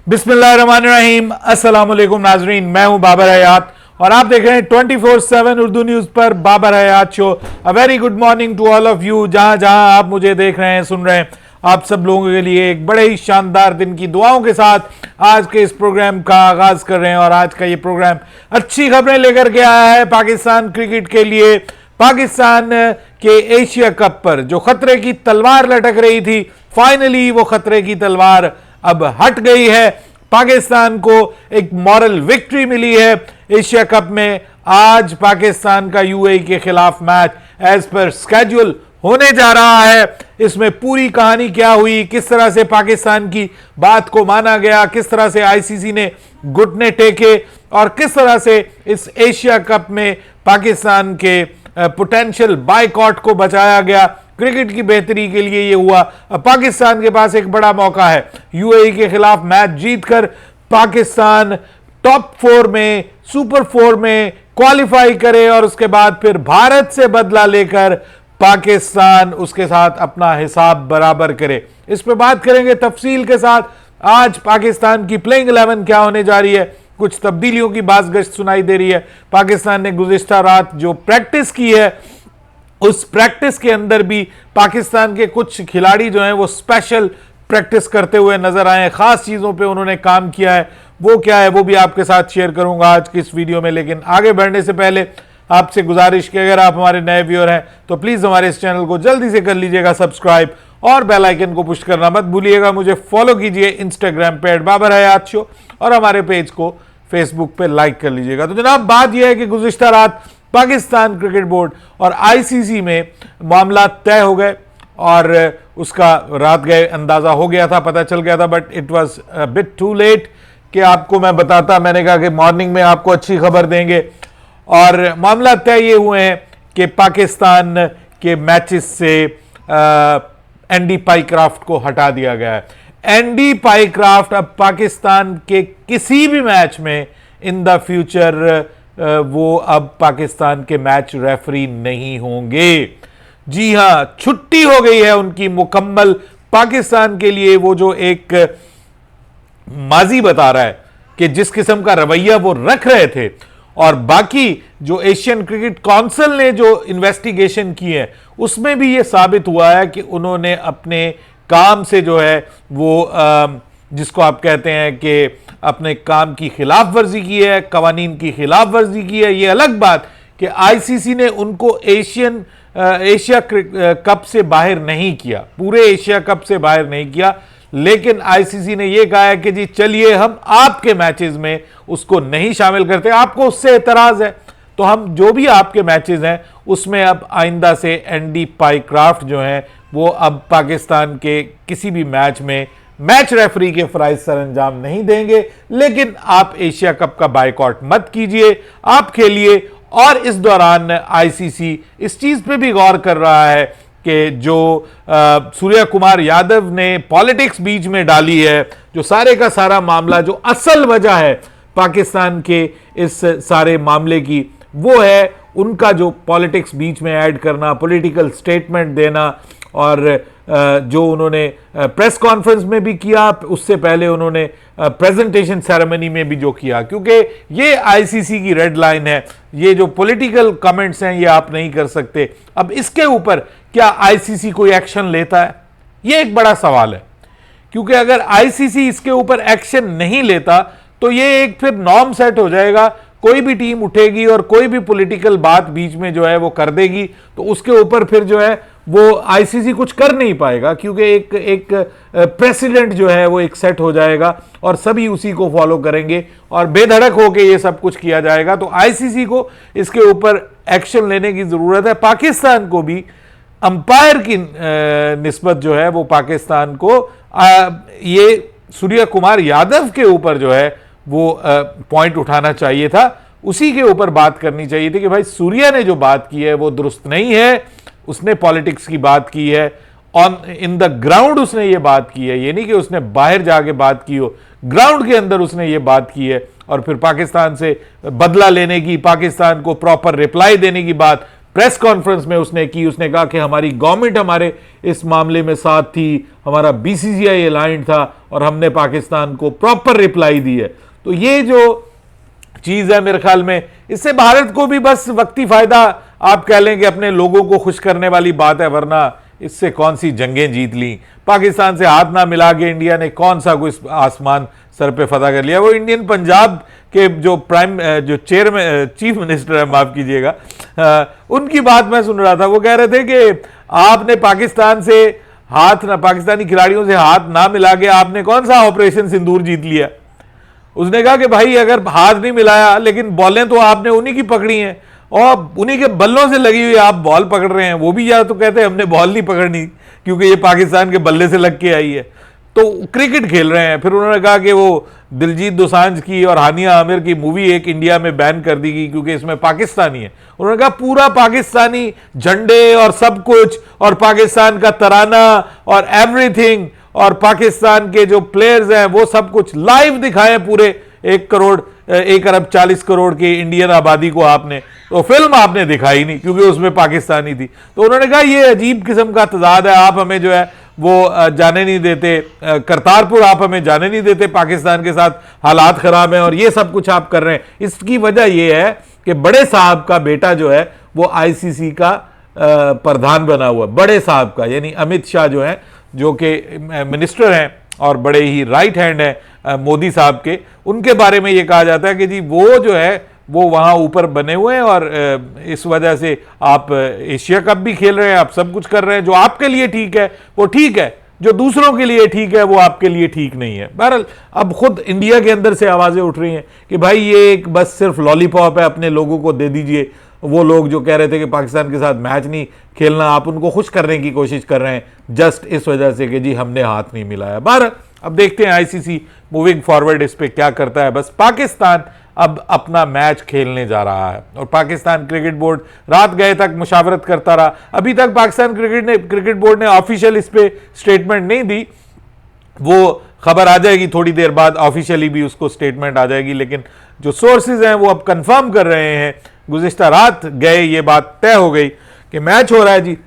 बिस्मिल्लाहिर्रहमानिर्रहीम। अस्सलाम वालेकुम नाजरीन, मैं हूं बाबर हयात और आप देख रहे हैं 24/7 उर्दू न्यूज पर Babar Hayat show. A very good morning to all of you. जहां जहां आप मुझे देख रहे हैं, सुन रहे हैं, आप सब लोगों के लिए एक बड़े ही शानदार दिन की दुआओं के साथ आज के इस प्रोग्राम का आगाज कर रहे हैं। और आज का ये प्रोग्राम अच्छी खबरें लेकर के आया है पाकिस्तान क्रिकेट के लिए। पाकिस्तान के एशिया कप पर जो खतरे की तलवार लटक रही थी, फाइनली वो खतरे की तलवार अब हट गई है। पाकिस्तान को एक मॉरल विक्ट्री मिली है एशिया कप में। आज पाकिस्तान का यूएई के खिलाफ मैच एज पर स्केड्यूल होने जा रहा है। इसमें पूरी कहानी क्या हुई, किस तरह से पाकिस्तान की बात को माना गया, किस तरह से आईसीसी ने घुटने टेके और किस तरह से इस एशिया कप में पाकिस्तान के पोटेंशियल बायकॉट को बचाया गया। क्रिकेट की बेहतरी के लिए यह हुआ। पाकिस्तान के पास एक बड़ा मौका है यूएई के खिलाफ मैच जीतकर पाकिस्तान टॉप 4 में, सुपर 4 में क्वालिफाई करे और उसके बाद फिर भारत से बदला लेकर पाकिस्तान उसके साथ अपना हिसाब बराबर करे। इस पे बात करेंगे तफसील के साथ। आज पाकिस्तान की प्लेइंग 11 क्या होने जा रही है, कुछ तब्दीलियों की बाज़गश्त सुनाई दे रही है। पाकिस्तान ने गुज़िश्ता रात जो प्रैक्टिस की है, उस प्रैक्टिस के अंदर भी पाकिस्तान के कुछ खिलाड़ी जो हैं वो स्पेशल प्रैक्टिस करते हुए नजर आए हैं। खास चीज़ों पे उन्होंने काम किया है, वो क्या है वो भी आपके साथ शेयर करूंगा आज की इस वीडियो में। लेकिन आगे बढ़ने से पहले आपसे गुजारिश कि अगर आप हमारे नए व्यूअर हैं तो प्लीज़ हमारे इस चैनल को जल्दी से कर लीजिएगा सब्सक्राइब और बेल आइकन को पुश करना मत भूलिएगा। मुझे फॉलो कीजिए इंस्टाग्राम पे @बाबर हयात शो और हमारे पेज को फेसबुक पे लाइक कर लीजिएगा। तो जनाब, बात यह है कि गुज़िश्ता रात पाकिस्तान क्रिकेट बोर्ड और आईसीसी में मामला तय हो गए और उसका रात गए अंदाजा हो गया था, पता चल गया था, but it was a bit too late कि आपको मैं बताता। मैंने कहा कि मॉर्निंग में आपको अच्छी खबर देंगे और मामला तय ये हुए हैं कि पाकिस्तान के मैचेस से एंडी पाइक्राफ्ट को हटा दिया गया है। एंडी पाइक्राफ्ट अब पाकिस्तान के किसी भी मैच में इन द फ्यूचर वो अब पाकिस्तान के मैच रेफरी नहीं होंगे। जी हां, छुट्टी हो गई है उनकी मुकम्मल पाकिस्तान के लिए। वो जो एक माजी बता रहा है कि जिस किस्म का रवैया वो रख रहे थे, और बाकी जो एशियन क्रिकेट काउंसिल ने जो इन्वेस्टिगेशन की है उसमें भी ये साबित हुआ है कि उन्होंने अपने काम से जो है वो जिसको आप कहते हैं कि अपने काम की खिलाफ वर्जी की है, कवानीन की खिलाफ वर्जी की है। ये अलग बात कि आईसीसी ने उनको एशिया कप से बाहर नहीं किया, पूरे एशिया कप से बाहर नहीं किया, लेकिन आईसीसी ने यह कहा है कि जी चलिए हम आपके मैचेस में उसको नहीं शामिल करते, आपको उससे एतराज है तो हम जो भी आपके मैचेस हैं उसमें अब आइंदा से एंडी पाइक्राफ्ट जो हैं वो अब पाकिस्तान के किसी भी मैच में मैच रेफरी के फराइज सर अंजाम नहीं देंगे। लेकिन आप एशिया कप का बायकॉट मत कीजिए, आप खेलिए। और इस दौरान आईसीसी इस चीज पे भी गौर कर रहा है कि जो सूर्या कुमार यादव ने पॉलिटिक्स बीच में डाली है, जो सारे का सारा मामला, जो असल वजह है पाकिस्तान के इस सारे मामले की, वो है उनका जो पॉलिटिक्स बीच में ऐड करना, पॉलिटिकल स्टेटमेंट देना। और जो उन्होंने प्रेस कॉन्फ्रेंस में भी किया, उससे पहले उन्होंने प्रेजेंटेशन सेरेमनी में भी जो किया, क्योंकि ये आईसीसी की रेड लाइन है, ये जो पॉलिटिकल कमेंट्स हैं ये आप नहीं कर सकते। अब इसके ऊपर क्या आईसीसी कोई एक्शन लेता है, ये एक बड़ा सवाल है, क्योंकि अगर आईसीसी इसके ऊपर एक्शन नहीं लेता तो ये एक फिर नॉर्म सेट हो जाएगा। कोई भी टीम उठेगी और कोई भी पॉलिटिकल बात बीच में जो है वो कर देगी तो उसके ऊपर फिर जो है वो आईसीसी कुछ कर नहीं पाएगा, क्योंकि एक प्रेसिडेंट जो है वो एक सेट हो जाएगा और सभी उसी को फॉलो करेंगे और बेधड़क होकर ये सब कुछ किया जाएगा। तो आईसीसी को इसके ऊपर एक्शन लेने की जरूरत है। पाकिस्तान को भी अंपायर की निस्बत जो है वो पाकिस्तान को ये सूर्या कुमार यादव के ऊपर जो है वो पॉइंट उठाना चाहिए था, उसी के ऊपर बात करनी चाहिए थी कि भाई सूर्या ने जो बात की है वो दुरुस्त नहीं है, उसने पॉलिटिक्स की बात की है, ऑन इन द ग्राउंड उसने ये बात की है, ये नहीं कि उसने बाहर जाके बात की हो, ग्राउंड के अंदर उसने ये बात की है। और फिर पाकिस्तान से बदला लेने की, पाकिस्तान को प्रॉपर रिप्लाई देने की बात प्रेस कॉन्फ्रेंस में उसने की, उसने कहा कि हमारी गवर्नमेंट हमारे इस मामले में साथ थी, हमारा बीसीसीआई अलाइंड था और हमने पाकिस्तान को प्रॉपर रिप्लाई दी है। तो ये जो चीज है मेरे ख्याल में इससे भारत को भी बस वक्ती फायदा आप कह लें कि अपने लोगों को खुश करने वाली बात है, वरना इससे कौन सी जंगें जीत ली। पाकिस्तान से हाथ ना मिला के इंडिया ने कौन सा कोई आसमान सर पे फतह कर लिया। वो इंडियन पंजाब के जो चीफ मिनिस्टर है, माफ कीजिएगा, उनकी बात मैं सुन रहा था। वो कह रहे थे कि आपने पाकिस्तान से पाकिस्तानी खिलाड़ियों से हाथ ना मिला के आपने कौन सा ऑपरेशन सिंदूर जीत लिया। उसने कहा कि भाई अगर हाथ नहीं मिलाया लेकिन बॉलें तो आपने उन्हीं की पकड़ी हैं और उन्हीं के बल्लों से लगी हुई आप बॉल पकड़ रहे हैं। वो भी या तो कहते हैं हमने बॉल नहीं पकड़नी क्योंकि ये पाकिस्तान के बल्ले से लग के आई है, तो क्रिकेट खेल रहे हैं। फिर उन्होंने कहा कि वो दिलजीत दोसांझ की और हानिया आमिर की मूवी एक इंडिया में बैन कर दी गई क्योंकि इसमें पाकिस्तानी है। उन्होंने कहा पूरा पाकिस्तानी झंडे और सब कुछ और पाकिस्तान का तराना और एवरीथिंग और पाकिस्तान के जो प्लेयर्स हैं वो सब कुछ लाइव दिखाए पूरे 1 अरब 40 करोड़ की इंडियन आबादी को। आपने तो फिल्म आपने दिखाई नहीं क्योंकि उसमें पाकिस्तानी थी। तो उन्होंने कहा ये अजीब किस्म का तजाद है, आप हमें जो है वो जाने नहीं देते, करतारपुर आप हमें जाने नहीं देते, पाकिस्तान के साथ हालात खराब हैं और ये सब कुछ आप कर रहे हैं। इसकी वजह यह है कि बड़े साहब का बेटा जो है वो आईसीसी का प्रधान बना हुआ, बड़े साहब का यानी अमित शाह जो है, जो कि मिनिस्टर हैं और बड़े ही राइट हैंड हैं मोदी साहब के। उनके बारे में ये कहा जाता है कि जी वो जो है वो वहाँ ऊपर बने हुए हैं और इस वजह से आप एशिया कप भी खेल रहे हैं, आप सब कुछ कर रहे हैं। जो आपके लिए ठीक है वो ठीक है, जो दूसरों के लिए ठीक है वो आपके लिए ठीक नहीं है। बहरहाल अब खुद इंडिया के अंदर से आवाज़ें उठ रही हैं कि भाई ये एक बस सिर्फ लॉलीपॉप है, अपने लोगों को दे दीजिए। वो लोग जो कह रहे थे कि पाकिस्तान के साथ मैच नहीं खेलना, आप उनको खुश करने की कोशिश कर रहे हैं जस्ट इस वजह से कि जी हमने हाथ नहीं मिलाया। बहरहाल अब देखते हैं आईसीसी मूविंग फॉरवर्ड इस पे क्या करता है। बस पाकिस्तान अब अपना मैच खेलने जा रहा है और पाकिस्तान क्रिकेट बोर्ड रात गए तक मुशावरत करता रहा। अभी तक पाकिस्तान क्रिकेट बोर्ड ने ऑफिशियल इस पे स्टेटमेंट नहीं दी। वो खबर आ जाएगी थोड़ी देर बाद, ऑफिशियली भी उसको स्टेटमेंट आ जाएगी, लेकिन जो सोर्सेज हैं वो अब कंफर्म कर रहे हैं। गुज़िश्ता रात गए ये बात तय हो गई कि मैच हो रहा है जी।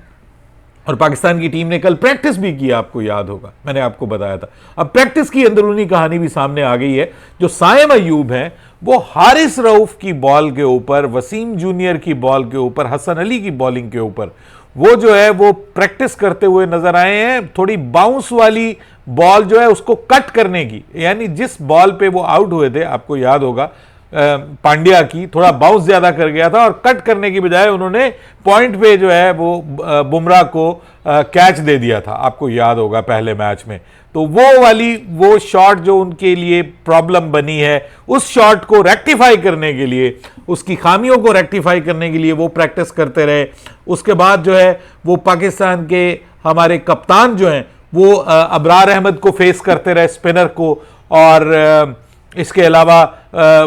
और पाकिस्तान की टीम ने कल प्रैक्टिस भी की, आपको याद होगा मैंने आपको बताया था। अब प्रैक्टिस की अंदरूनी कहानी भी सामने आ गई है। जो साइम अयूब हैं वो हारिस रऊफ की बॉल के ऊपर, वसीम जूनियर की बॉल के ऊपर, हसन अली की बॉलिंग के ऊपर वो जो है वो प्रैक्टिस करते हुए नजर आए हैं। थोड़ी बाउंस वाली बॉल जो है उसको कट करने की, यानी जिस बॉल पे वो आउट हुए थे आपको याद होगा पांड्या की, थोड़ा बाउंस ज्यादा कर गया था और कट करने की बजाय उन्होंने पॉइंट पे जो है वो बुमराह को कैच दे दिया था, आपको याद होगा पहले मैच में। तो वो शॉट जो उनके लिए प्रॉब्लम बनी है, उस शॉट को रेक्टिफाई करने के लिए, उसकी खामियों को रेक्टिफाई करने के लिए वो प्रैक्टिस करते रहे। उसके बाद जो है वो पाकिस्तान के हमारे कप्तान जो हैं वो अबरार अहमद को फेस करते रहे, स्पिनर को, और इसके अलावा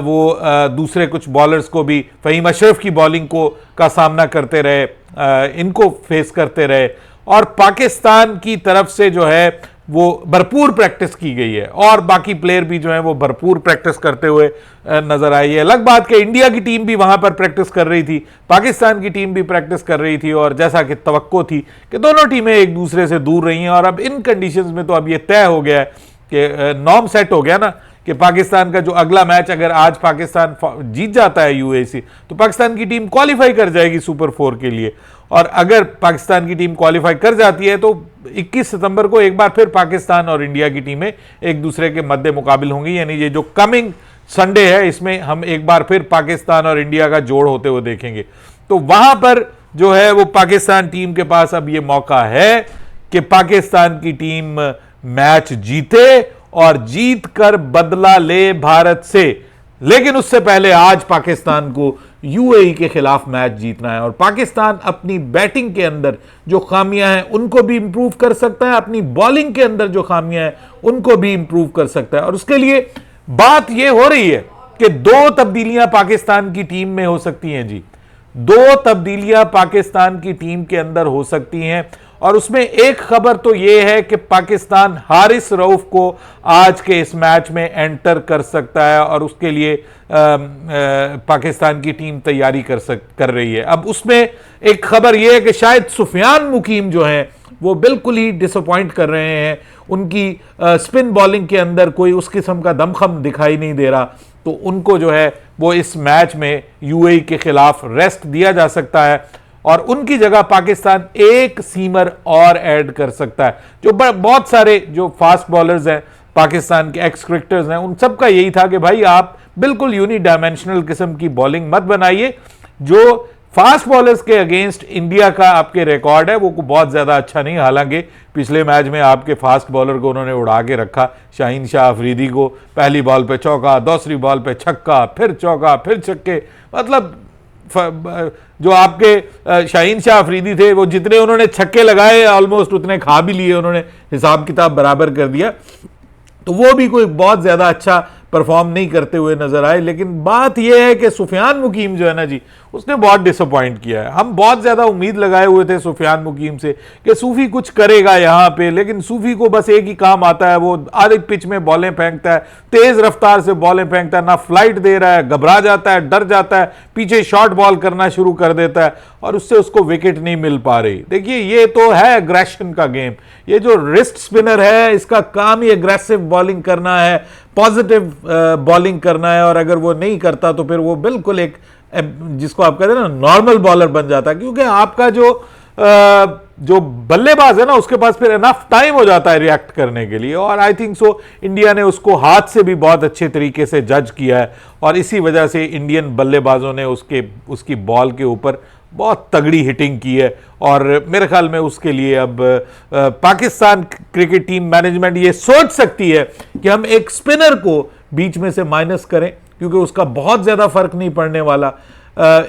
वो दूसरे कुछ बॉलर्स को भी, फ़हीम अशरफ की बॉलिंग का सामना करते रहे, इनको फेस करते रहे। और पाकिस्तान की तरफ से जो है वो भरपूर प्रैक्टिस की गई है और बाकी प्लेयर भी जो है वो भरपूर प्रैक्टिस करते हुए नजर आई है। अलग बात कि इंडिया की टीम भी वहां पर प्रैक्टिस कर रही थी, पाकिस्तान की टीम भी प्रैक्टिस कर रही थी, और जैसा कि तवक्को थी कि दोनों टीमें एक दूसरे से दूर रही हैं। और अब इन कंडीशंस में तो अब ये तय हो गया है कि नॉर्म सेट हो गया ना कि पाकिस्तान का जो अगला मैच, अगर आज पाकिस्तान जीत जाता है यूएई तो पाकिस्तान की टीम क्वालिफाई कर जाएगी सुपर 4 के लिए। और अगर पाकिस्तान की टीम क्वालिफाई कर जाती है तो 21 सितंबर को एक बार फिर पाकिस्तान और इंडिया की टीमें एक दूसरे के मद्दे मुकाबिल होंगी। यानी ये जो कमिंग संडे है इसमें हम एक बार फिर पाकिस्तान और इंडिया का जोड़ होते हुए देखेंगे। तो वहां पर जो है वो पाकिस्तान टीम के पास अब ये मौका है कि पाकिस्तान की टीम मैच जीते और जीत कर बदला ले भारत से। लेकिन उससे पहले आज पाकिस्तान को यूएई के खिलाफ मैच जीतना है और पाकिस्तान अपनी बैटिंग के अंदर जो खामियां हैं उनको भी इंप्रूव कर सकता है, अपनी बॉलिंग के अंदर जो खामियां हैं उनको भी इंप्रूव कर सकता है। और उसके लिए बात यह हो रही है कि 2 तब्दीलियां पाकिस्तान की टीम में हो सकती हैं जी, 2 तब्दीलियां पाकिस्तान की टीम के अंदर हो सकती हैं। और उसमें एक खबर तो यह है कि पाकिस्तान हारिस रऊफ को आज के इस मैच में एंटर कर सकता है और उसके लिए पाकिस्तान की टीम तैयारी कर रही है। अब उसमें एक खबर यह है कि शायद सुफियान मुकीम जो हैं वो बिल्कुल ही डिसअपॉइंट कर रहे हैं, उनकी स्पिन बॉलिंग के अंदर कोई उस किस्म का दमखम दिखाई नहीं दे रहा, तो उनको जो है वो इस मैच में यूएई के खिलाफ रेस्ट दिया जा सकता है और उनकी जगह पाकिस्तान एक सीमर और ऐड कर सकता है। जो बहुत सारे जो फास्ट बॉलर्स हैं पाकिस्तान के, एक्स क्रिकेटर्स हैं, उन सब का यही था कि भाई आप बिल्कुल यूनिडायमेंशनल किस्म की बॉलिंग मत बनाइए। जो फास्ट बॉलर्स के अगेंस्ट इंडिया का आपके रिकॉर्ड है वो बहुत ज्यादा अच्छा नहीं, हालांकि पिछले मैच में आपके फास्ट बॉलर को उन्होंने उड़ा के रखा। शाहीन शाह अफरीदी को पहली बॉल पे चौका, दूसरी बॉल पे छक्का, फिर चौका, फिर छक्के, मतलब जो आपके शाहीन शाह अफरीदी थे वो जितने उन्होंने छक्के लगाए ऑलमोस्ट उतने खा भी लिए, उन्होंने हिसाब किताब बराबर कर दिया। तो वो भी कोई बहुत ज्यादा अच्छा परफॉर्म नहीं करते हुए नजर आए। लेकिन बात यह है कि सुफियान मुकीम जो है ना जी, उसने बहुत डिसअपॉइंट किया है। हम बहुत ज्यादा उम्मीद लगाए हुए थे सुफियान मुकीम से कि सूफी कुछ करेगा यहां पे, लेकिन सूफी को बस एक ही काम आता है, वो आधे पिच में बॉलें फेंकता है, तेज रफ्तार से बॉलें फेंकता है, ना फ्लाइट दे रहा है, घबरा जाता है, डर जाता है, पीछे शॉर्ट बॉल करना शुरू कर देता है और उससे उसको विकेट नहीं मिल पा रही। देखिए ये तो है एग्रेशन का गेम, ये जो रिस्ट स्पिनर है इसका काम ही एग्रेसिव बॉलिंग करना है, पॉजिटिव बॉलिंग करना है, और अगर वो नहीं करता तो फिर वो बिल्कुल एक जिसको आप कहते हैं ना नॉर्मल बॉलर बन जाता है, क्योंकि आपका जो बल्लेबाज है ना उसके पास फिर एनफ टाइम हो जाता है रिएक्ट करने के लिए। और आई थिंक सो इंडिया ने उसको हाथ से भी बहुत अच्छे तरीके से जज किया है और इसी वजह से इंडियन बल्लेबाजों ने उसकी बॉल के ऊपर बहुत तगड़ी हिटिंग की है। और मेरे ख्याल में उसके लिए अब पाकिस्तान क्रिकेट टीम मैनेजमेंट ये सोच सकती है कि हम एक स्पिनर को बीच में से माइनस करें, क्योंकि उसका बहुत ज्यादा फर्क नहीं पड़ने वाला।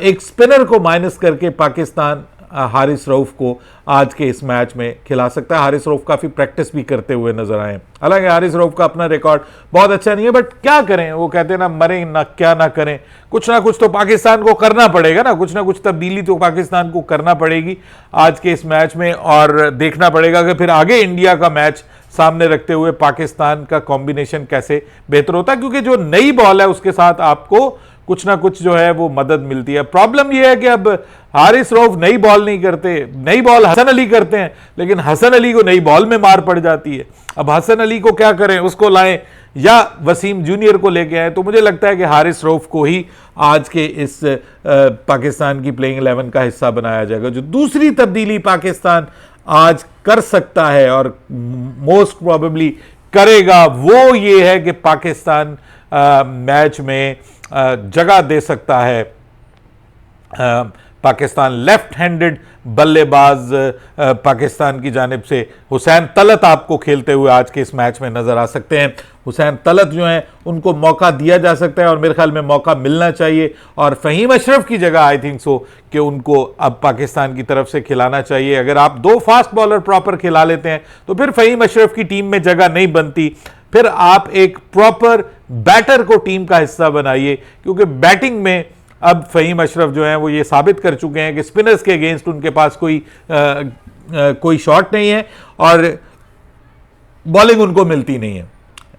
एक स्पिनर को माइनस करके पाकिस्तान हारिस रऊफ को आज के इस मैच में खिला सकता है। हारिस रऊफ काफी प्रैक्टिस भी करते हुए नजर आए, हालांकि हारिस रऊफ का अपना रिकॉर्ड बहुत अच्छा नहीं है, बट क्या करें, वो कहते हैं ना मरें ना क्या ना करें, कुछ ना कुछ तो पाकिस्तान को करना पड़ेगा ना, कुछ ना कुछ तब्दीली तो पाकिस्तान को करना पड़ेगी आज के इस मैच में। और देखना पड़ेगा कि फिर आगे इंडिया का मैच सामने रखते हुए पाकिस्तान का कॉम्बिनेशन कैसे बेहतर होता है, क्योंकि जो नई बॉल है उसके साथ आपको कुछ ना कुछ जो है वो मदद मिलती है। प्रॉब्लम यह है कि अब हारिस रऊफ नई बॉल नहीं करते, नई बॉल हसन अली करते हैं, लेकिन हसन अली को नई बॉल में मार पड़ जाती है। अब हसन अली को क्या करें, उसको लाएं या वसीम जूनियर को लेके आए? तो मुझे लगता है कि हारिस रऊफ को ही आज के इस पाकिस्तान की प्लेइंग 11 का हिस्सा बनाया जाएगा। जो दूसरी तब्दीली पाकिस्तान आज कर सकता है और मोस्ट प्रोबेबली करेगा वो ये है कि पाकिस्तान मैच में जगह दे सकता है पाकिस्तान लेफ्ट हैंडेड बल्लेबाज पाकिस्तान की जानिब से हुसैन तलत आपको खेलते हुए आज के इस मैच में नजर आ सकते हैं। हुसैन तलत जो हैं उनको मौका दिया जा सकता है और मेरे ख्याल में मौका मिलना चाहिए, और फहीम अशरफ की जगह आई थिंक सो कि उनको अब पाकिस्तान की तरफ से खिलाना चाहिए। अगर आप दो फास्ट बॉलर प्रॉपर खिला लेते हैं तो फिर फहीम अशरफ की टीम में जगह नहीं बनती, फिर आप एक प्रॉपर बैटर को टीम का हिस्सा बनाइए, क्योंकि बैटिंग में अब फहीम अशरफ जो हैं वो ये साबित कर चुके हैं कि स्पिनर्स के अगेंस्ट उनके पास कोई शॉट नहीं है और बॉलिंग उनको मिलती नहीं है।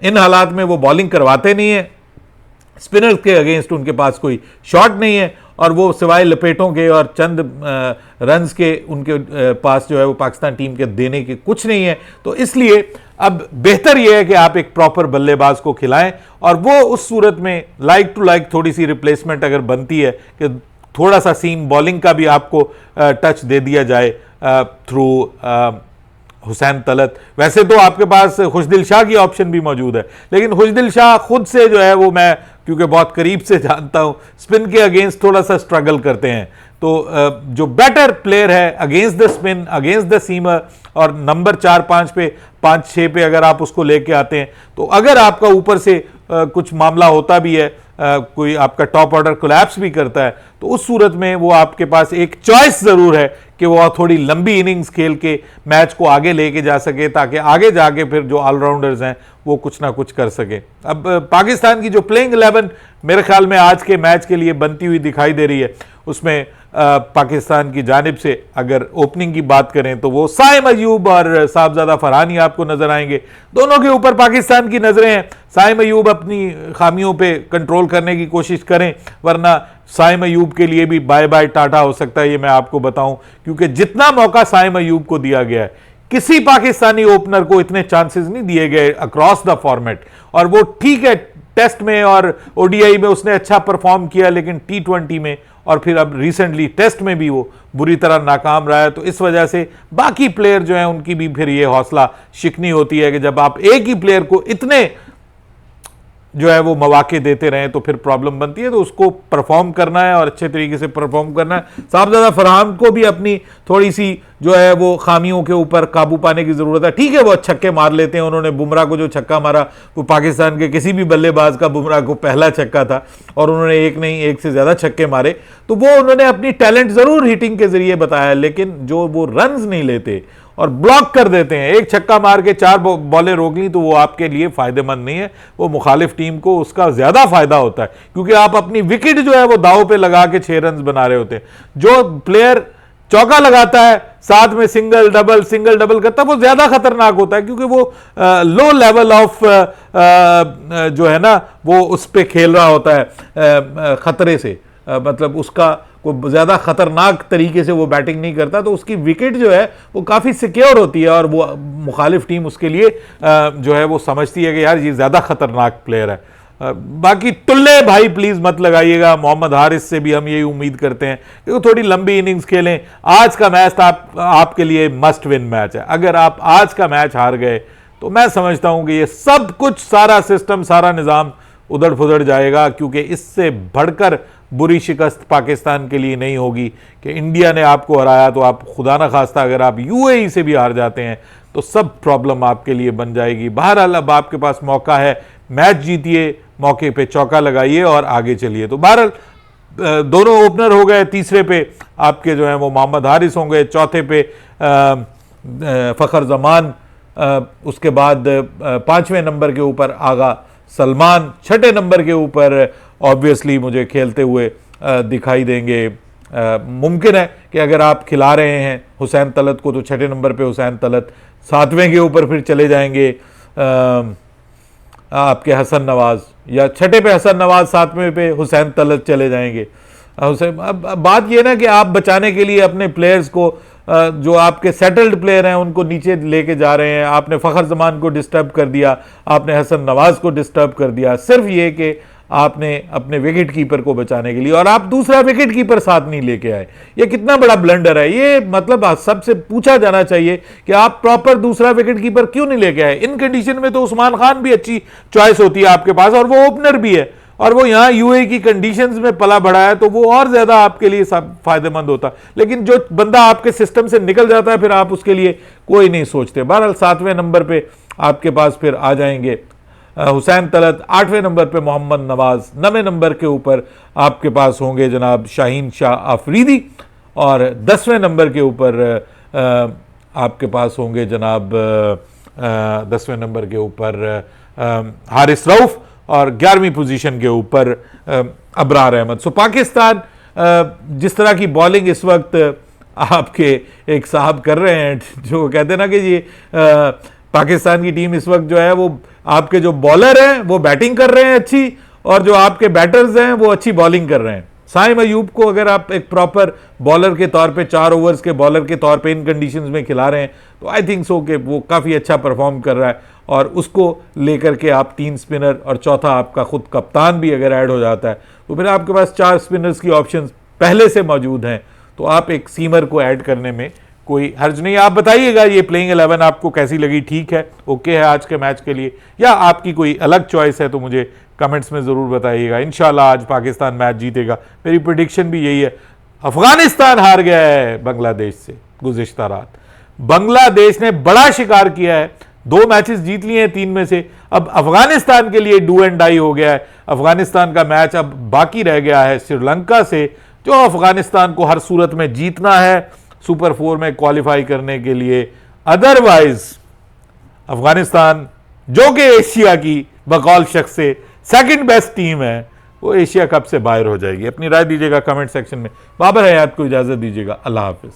इन हालात में वो बॉलिंग करवाते नहीं है, स्पिनर्स के अगेंस्ट उनके पास कोई शॉट नहीं है और वो सिवाय लपेटों के और चंद रन्स के उनके पास जो है वो पाकिस्तान टीम के देने के कुछ नहीं है। तो इसलिए अब बेहतर यह है कि आप एक प्रॉपर बल्लेबाज को खिलाएं, और वो उस सूरत में लाइक टू लाइक थोड़ी सी रिप्लेसमेंट अगर बनती है कि थोड़ा सा सीम बॉलिंग का भी आपको टच दे दिया जाए थ्रू हुसैन तलत। वैसे तो आपके पास खुशदिल शाह की ऑप्शन भी मौजूद है, लेकिन खुशदिल शाह खुद से जो है वो मैं क्योंकि बहुत करीब से जानता हूं, स्पिन के अगेंस्ट थोड़ा सा स्ट्रगल करते हैं। तो जो बेटर प्लेयर है against the spin, against the seamer, और नंबर 4-5 पे 5-6 पे अगर आप उसको लेके आते हैं तो अगर आपका ऊपर से कुछ मामला होता भी है कोई आपका टॉप ऑर्डर कोलैप्स भी करता है, तो उस सूरत में वो आपके पास एक चॉइस जरूर है कि वो थोड़ी लंबी इनिंग्स खेल के मैच को आगे लेके जा सके, ताकि आगे जाके फिर जो ऑलराउंडर्स हैं वो कुछ ना कुछ कर सके। अब पाकिस्तान की जो प्लेइंग 11 मेरे ख्याल में आज के मैच के लिए बनती हुई दिखाई दे रही है, उसमें पाकिस्तान की जानिब से अगर ओपनिंग की बात करें तो वो साइम अयूब और साहबजादा फरहानी आपको नजर आएंगे। दोनों के ऊपर पाकिस्तान की नजरें हैं। साइम अयूब अपनी खामियों पे कंट्रोल करने की कोशिश करें, वरना साइम अयूब के लिए भी बाय बाय टाटा हो सकता है, ये मैं आपको बताऊं, क्योंकि जितना मौका साइम अयूब को दिया गया है, किसी पाकिस्तानी ओपनर को इतने चांसेस नहीं दिए गए अक्रॉस द फॉर्मेट। और वो ठीक है, टेस्ट में और ओडीआई में उसने अच्छा परफॉर्म किया, लेकिन टी20 में और फिर अब रिसेंटली टेस्ट में भी वो बुरी तरह नाकाम रहा है। तो इस वजह से बाकी प्लेयर जो हैं उनकी भी फिर ये हौसला शिकनी होती है कि जब आप एक ही प्लेयर को इतने जो है वो मौके देते रहे तो फिर प्रॉब्लम बनती है। तो उसको परफॉर्म करना है और अच्छे तरीके से परफॉर्म करना है। साहबजादा फरहान को भी अपनी थोड़ी सी जो है वो खामियों के ऊपर काबू पाने की जरूरत है। ठीक है, वो छक्के मार लेते हैं, उन्होंने बुमराह को जो छक्का मारा वो पाकिस्तान के किसी भी बल्लेबाज का बुमराह को पहला छक्का था, और उन्होंने एक नहीं एक से ज्यादा छक्के मारे। तो वो उन्होंने अपनी टैलेंट जरूर हिटिंग के जरिए बताया, लेकिन जो वो रन्स नहीं लेते और ब्लॉक कर देते हैं, एक छक्का मार के 4 बॉलें रोक ली, तो वो आपके लिए फायदेमंद नहीं है, वो मुखालिफ टीम को उसका ज्यादा फायदा होता है, क्योंकि आप अपनी विकेट जो है वो दाव पे लगा के 6 रन बना रहे होते हैं। जो प्लेयर चौका लगाता है साथ में सिंगल डबल करता है, वो ज्यादा खतरनाक होता है, क्योंकि वो लो लेवल ऑफ जो है ना वो उस पर खेल रहा होता है खतरे से, मतलब उसका को ज्यादा खतरनाक तरीके से वो बैटिंग नहीं करता, तो उसकी विकेट जो है वो काफी सिक्योर होती है, और वो मुखालिफ टीम उसके लिए जो है वो समझती है कि यार ये ज्यादा खतरनाक प्लेयर है। बाकी टुल्ले भाई प्लीज मत लगाइएगा, मोहम्मद हारिस से भी हम यही उम्मीद करते हैं कि वो थोड़ी लंबी इनिंग्स खेलें। आज का मैच आपके लिए मस्ट विन मैच है। अगर आप आज का मैच हार गए तो मैं समझता हूं कि ये सब कुछ, सारा सिस्टम, सारा निजाम उधड़ फुधड़ जाएगा, क्योंकि इससे बढ़कर बुरी शिकस्त पाकिस्तान के लिए नहीं होगी कि इंडिया ने आपको हराया तो आप खुदा ना खास्ता अगर आप यूएई से भी हार जाते हैं तो सब प्रॉब्लम आपके लिए बन जाएगी। बहरहाल अब आपके पास मौका है, मैच जीतिए, मौके पे चौका लगाइए और आगे चलिए। तो बहरहाल दोनों ओपनर हो गए, तीसरे पे आपके जो है वो मोहम्मद हारिस होंगे, चौथे पे फखर जमान, उसके बाद 5वें नंबर के ऊपर आगा सलमान, 6ठे नंबर के ऊपर ऑब्वियसली मुझे खेलते हुए दिखाई देंगे। मुमकिन है कि अगर आप खिला रहे हैं हुसैन तलत को तो 6ठे नंबर पे हुसैन तलत, 7वें के ऊपर फिर चले जाएंगे आपके हसन नवाज, या 6ठे पे हसन नवाज, 7वें पे हुसैन तलत चले जाएंगे। अब बात यह ना कि आप बचाने के लिए अपने प्लेयर्स को, जो आपके सेटल्ड प्लेयर हैं उनको नीचे लेके जा रहे हैं। आपने फखर जमान को डिस्टर्ब कर दिया, आपने हसन नवाज को डिस्टर्ब कर दिया, सिर्फ ये कि आपने अपने विकेट कीपर को बचाने के लिए, और आप दूसरा विकेट कीपर साथ नहीं लेके आए। ये कितना बड़ा ब्लंडर है। ये मतलब सबसे पूछा जाना चाहिए कि आप प्रॉपर दूसरा विकेट कीपर क्यों नहीं लेके आए। इन कंडीशन में तो उस्मान खान भी अच्छी चॉइस होती है आपके पास, और वो ओपनर भी है, और वो यहाँ यूएई की कंडीशंस में पला बढ़ा है, तो वो और ज्यादा आपके लिए फायदेमंद होता। लेकिन जो बंदा आपके सिस्टम से निकल जाता है फिर आप उसके लिए कोई नहीं सोचते। बहरहाल 7वें नंबर पे आपके पास फिर आ जाएंगे हुसैन तलत, 8वें नंबर पे मोहम्मद नवाज, 9वें नंबर के ऊपर आपके पास होंगे जनाब शाहीन शाह आफरीदी, और 10वें नंबर के ऊपर आपके पास होंगे जनाब 10वें नंबर के ऊपर हारिस रऊफ, और 11वीं पोजीशन के ऊपर अबरार अहमद। सो पाकिस्तान जिस तरह की बॉलिंग इस वक्त आपके एक साहब कर रहे हैं, जो कहते हैं ना कि ये पाकिस्तान की टीम इस वक्त जो है वो आपके जो बॉलर हैं वो बैटिंग कर रहे हैं अच्छी, और जो आपके बैटर्स हैं वो अच्छी बॉलिंग कर रहे हैं। साइम अयूब को अगर आप एक प्रॉपर बॉलर के तौर पे, 4 ओवर्स के बॉलर के तौर पे इन कंडीशंस में खिला रहे हैं तो आई थिंक सो कि वो काफ़ी अच्छा परफॉर्म कर रहा है, और उसको लेकर के आप 3 स्पिनर और चौथा आपका खुद कप्तान भी अगर ऐड हो जाता है तो फिर आपके पास 4 स्पिनर्स की ऑप्शंस पहले से मौजूद हैं। तो आप एक सीमर को ऐड करने में कोई हर्ज नहीं। आप बताइएगा ये प्लेइंग 11 आपको कैसी लगी, ठीक है, ओके है आज के मैच के लिए, या आपकी कोई अलग चॉइस है तो मुझे कमेंट्स में ज़रूर बताइएगा। इंशाल्लाह आज पाकिस्तान मैच जीतेगा, मेरी प्रेडिक्शन भी यही है। अफगानिस्तान हार गया है बांग्लादेश से गुज़िश्ता रात। बांग्लादेश ने बड़ा शिकार किया है 2 मैचेस जीत लिए हैं 3 में से। अब अफगानिस्तान के लिए डू एंड डाई हो गया है। अफगानिस्तान का मैच अब बाकी रह गया है श्रीलंका से, जो अफगानिस्तान को हर सूरत में जीतना है सुपर 4 में क्वालिफाई करने के लिए। अदरवाइज अफगानिस्तान, जो कि एशिया की बकौल शख्स से सेकंड बेस्ट टीम है, वो एशिया कप से बाहर हो जाएगी। अपनी राय दीजिएगा कमेंट सेक्शन में। बाबर हयात को इजाजत दीजिएगा। अल्लाह हाफिज।